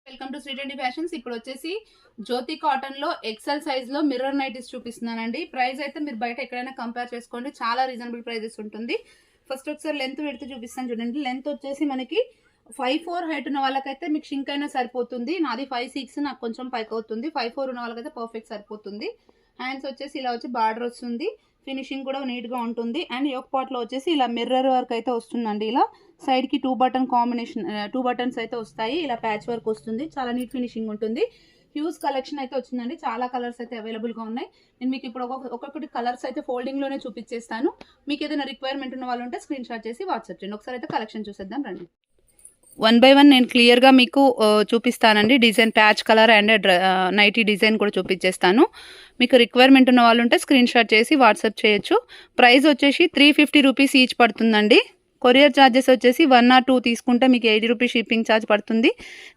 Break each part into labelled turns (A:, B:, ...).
A: Welcome to Sri Reddy fashions. ఇప్పుడు వచ్చేసి జ్యోతి cotton లో ఎక్సెల్ సైజ్ లో మిర్రర్ నైటీస్ చూపిస్తున్నానండి. ప్రైస్ అయితే మీరు బయట ఎక్కడైనా కంపేర్ చేసుకోండి, చాలా రీజనబుల్ ప్రైజెస్ ఉంటుంది. ఫస్ట్ ఒకసారి లెంత్ పెడితే చూపిస్తాను చూడండి. లెంత్ వచ్చేసి మనకి 5'4" హైట్ ఉన్న వాళ్ళకైతే మీకు షింక్ అయినా సరిపోతుంది. నాది 5'6", నాకు కొంచెం పైకి అవుతుంది. 5'4" ఉన్న వాళ్ళకైతే పర్ఫెక్ట్ సరిపోతుంది. హ్యాండ్స్ వచ్చేసి ఇలా వచ్చి బార్డర్ వస్తుంది, ఫినిషింగ్ కూడా నీట్ గా ఉంటుంది. అండ్ యోక్ పార్ట్ లో వచ్చేసి ఇలా మిర్రర్ వర్క్ అయితే వస్తుందండి. ఇలా సైడ్ కి 2 బటన్ కాంబినేషన్ 2 బటన్స్ అయితే వస్తాయి. ఇలా ప్యాచ్ వర్క్ వస్తుంది, చాలా నీట్ ఫినిషింగ్ ఉంటుంది. హ్యూజ్ కలెక్షన్ అయితే వచ్చిందండి, చాలా కలర్స్ అయితే అవైలబుల్ గా ఉన్నాయి. నేను మీకు ఇప్పుడు ఒక్కొక్కటి కలర్స్ అయితే ఫోల్డింగ్ లోనే చూపించేస్తాను. మీకు ఏదైనా రిక్వైర్మెంట్ ఉన్న వాళ్ళు ఉంటే స్క్రీన్ షాట్ చేసి వాట్సాప్ చేయండి. ఒకసారి అయితే కలెక్షన్ చూసేద్దాం రండి. 1 by 1 నేను క్లియర్గా మీకు చూపిస్తానండి. Design patch colour and nighty design కూడా చూపించేస్తాను. మీకు రిక్వైర్మెంట్ ఉన్న వాళ్ళు ఉంటే స్క్రీన్ షాట్ చేసి వాట్సాప్ చేయొచ్చు. ప్రైస్ వచ్చేసి 350 రూపీస్ ఈచ్ పడుతుందండి. కొరియర్ ఛార్జెస్ వచ్చేసి 1 or 2 తీసుకుంటే మీకు 80 రూపీస్ షిప్పింగ్ ఛార్జ్ పడుతుంది.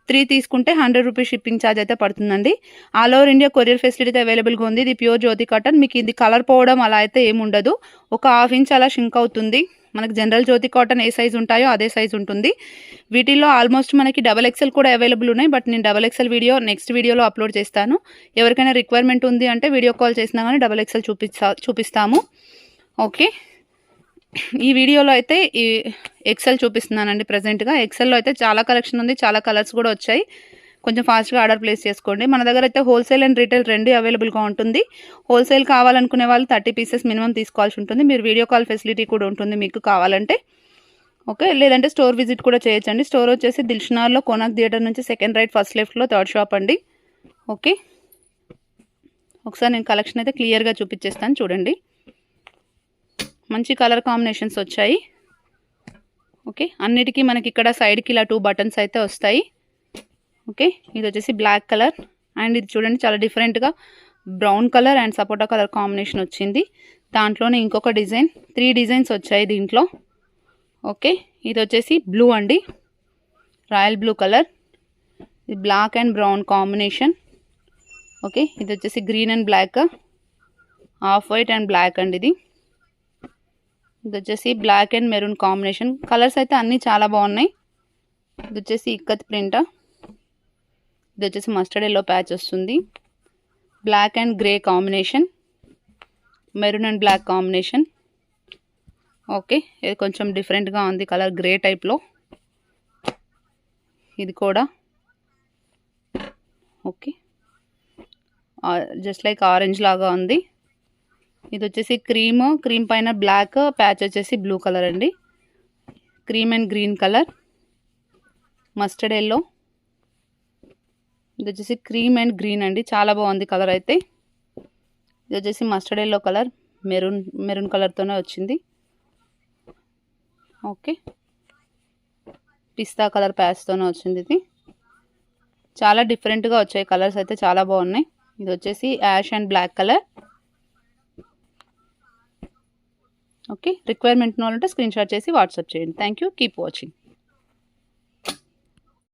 A: 3 తీసుకుంటే 100 రూపీస్ షిప్పింగ్ ఛార్జ్ అయితే పడుతుందండి. All over India courier facility అయితే అవైలబుల్గా ఉంది. ఇది ప్యూర్ జ్యోతి కాటన్. మీకు ఇది కలర్ పోవడం అలా అయితే ఏముండదు. ఒక 1/2 ఇంచ్ అలా షింక్ అవుతుంది. మనకి జనరల్ జ్యోతి కాటన్ ఏ సైజ్ ఉంటాయో అదే సైజ్ ఉంటుంది. వీటిల్లో ఆల్మోస్ట్ మనకి XXL కూడా అవైలబుల్ ఉన్నాయి. బట్ నేను XXL వీడియో నెక్స్ట్ వీడియోలో అప్లోడ్ చేస్తాను. ఎవరికైనా రిక్వైర్మెంట్ ఉంది అంటే వీడియో కాల్ చేసినా కానీ XXL చూపిస్తాము. ఓకే, ఈ వీడియోలో అయితే ఈ ఎక్సెల్ చూపిస్తున్నానండి. ప్రజెంట్గా ఎక్సెల్లో అయితే చాలా కలెక్షన్ ఉంది, చాలా కలర్స్ కూడా వచ్చాయి. కొంచెం ఫాస్ట్గా ఆర్డర్ ప్లేస్ చేసుకోండి. మన దగ్గర అయితే హోల్సేల్ అండ్ రీటైల్ రెండు అవైలబుల్గా ఉంటుంది. హోల్సేల్ కావాలనుకునే వాళ్ళు 30 పీసెస్ మినిమం తీసుకోవాల్సి ఉంటుంది. మీరు వీడియో కాల్ ఫెసిలిటీ కూడా ఉంటుంది మీకు కావాలంటే. ఓకే, లేదంటే స్టోర్ విజిట్ కూడా చేయొచ్చండి. స్టోర్ వచ్చేసి దిల్షునార్లో కోనాక్ థియేటర్ నుంచి సెకండ్ రైట్ ఫస్ట్ లెఫ్ట్లో 3rd షాప్ అండి. ఓకే, ఒకసారి నేను కలెక్షన్ అయితే క్లియర్గా చూపించేస్తాను చూడండి. మంచి కలర్ కాంబినేషన్స్ వచ్చాయి. ఓకే, అన్నిటికీ మనకి ఇక్కడ సైడ్కి ఇలా 2 బటన్స్ అయితే వస్తాయి. ఓకే, ఇది వచ్చేసి బ్లాక్ కలర్ అండ్ ఇది చూడండి చాలా డిఫరెంట్గా brown colour and sapota colour combination వచ్చింది. దాంట్లోనే ఇంకొక డిజైన్, 3 డిజైన్స్ వచ్చాయి దీంట్లో. ఓకే, ఇది వచ్చేసి బ్లూ అండి, రాయల్ బ్లూ కలర్. ఇది black and brown combination. Okay, ఇది వచ్చేసి green and black, off white and black అండి. ఇది వచ్చేసి black and maroon combination. Colours అయితే అన్నీ చాలా బాగున్నాయి. ఇది వచ్చేసి ఇక్కత్ ప్రింట్, ఇది వచ్చేసి మస్టర్డ్ ఎల్లో ప్యాచ్ వస్తుంది. Black and grey combination, maroon and black combination. Okay, ఇది కొంచెం డిఫరెంట్గా ఉంది కలర్, గ్రే టైప్లో. ఇది కూడా ఓకే, జస్ట్ లైక్ ఆరెంజ్ లాగా ఉంది. ఇది వచ్చేసి క్రీమ్ పైన బ్లాక్ ప్యాచ్ వచ్చేసి బ్లూ కలర్ అండి. Cream and green colour, mustard yellow. ఇది వచ్చేసి క్రీమ్ అండ్ గ్రీన్ అండి, చాలా బాగుంది కలర్ అయితే. ఇది వచ్చేసి మస్టర్డ్ ఎల్లో కలర్, మెరూన్ కలర్తోనే వచ్చింది. ఓకే, పిస్తా కలర్ ప్యాచ్తోనే వచ్చింది. ఇది చాలా డిఫరెంట్గా వచ్చాయి కలర్స్ అయితే, చాలా బాగున్నాయి. ఇది వచ్చేసి ash and black colour. Okay, requirement ఉన్న వాళ్ళంటే స్క్రీన్ షాట్ చేసి వాట్సాప్ చేయండి. Thank you, keep watching.